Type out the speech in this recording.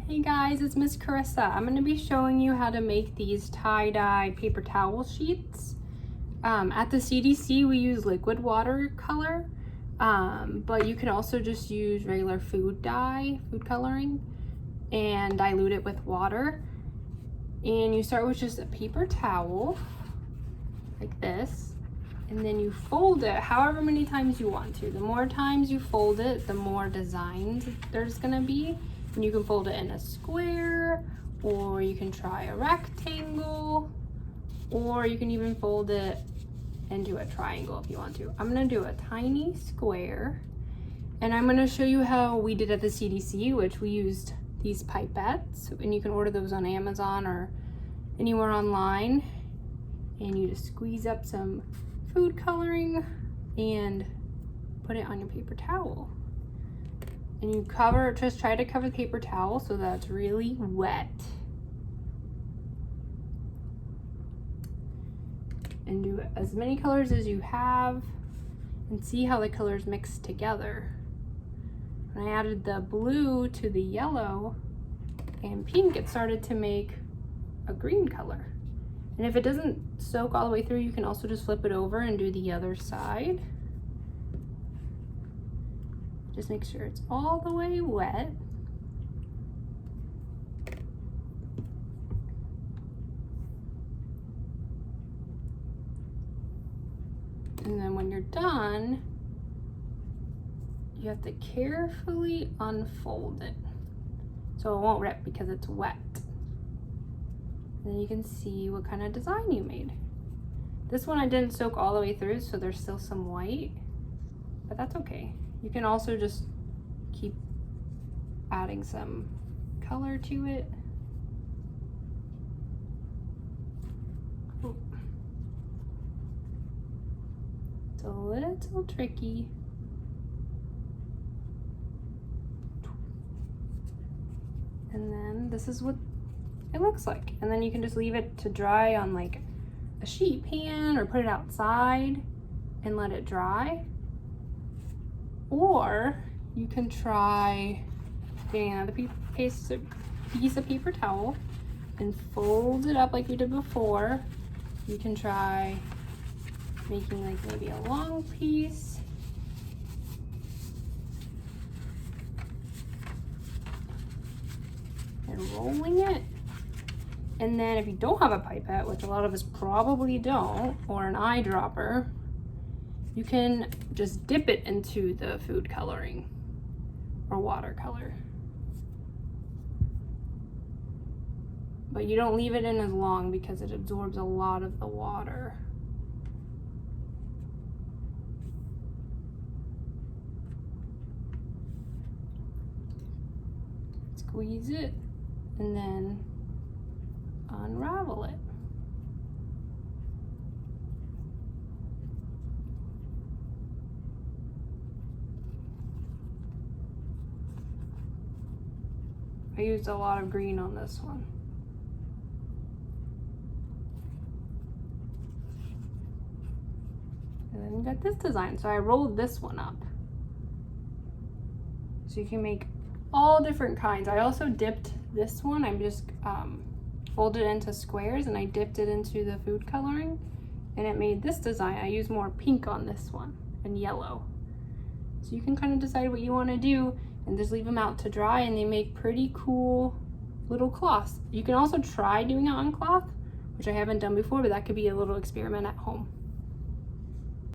Hey guys, it's Miss Corissa. I'm going to be showing you how to make these tie-dye paper towel sheets. At the CDC we use liquid watercolor, but you can also just use regular food coloring, and dilute it with water. And you start with just a paper towel, like this, and then you fold it however many times you want to. The more times you fold it, the more designs there's going to be. And you can fold it in a square, or you can try a rectangle, or you can even fold it into a triangle if you want to. I'm gonna do a tiny square, and I'm gonna show you how we did at the CDC, which we used these pipettes, and you can order those on Amazon or anywhere online. And you just squeeze up some food coloring and put it on your paper towel. And you just try to cover the paper towel so that it's really wet. And do as many colors as you have and see how the colors mix together. When I added the blue to the yellow and pink, it started to make a green color. And if it doesn't soak all the way through, you can also just flip it over and do the other side. Just make sure it's all the way wet. And then when you're done, you have to carefully unfold it so it won't rip because it's wet. And then you can see what kind of design you made. This one I didn't soak all the way through, so there's still some white, but that's okay. You can also just keep adding some color to it. It's a little tricky. And then this is what it looks like. And then you can just leave it to dry on like a sheet pan or put it outside and let it dry. Or you can try getting another piece of paper towel and fold it up like we did before. You can try making like maybe a long piece. And rolling it. And then if you don't have a pipette, which a lot of us probably don't, or an eyedropper, you can just dip it into the food coloring or watercolor. But you don't leave it in as long because it absorbs a lot of the water. Squeeze it and then unravel it. I used a lot of green on this one. And then you got this design. So I rolled this one up. So you can make all different kinds. I also dipped this one. I'm just folded it into squares and I dipped it into the food coloring and it made this design. I used more pink on this one and yellow. So you can kind of decide what you want to do and just leave them out to dry, and they make pretty cool little cloths. You can also try doing it on cloth, which I haven't done before, but that could be a little experiment at home.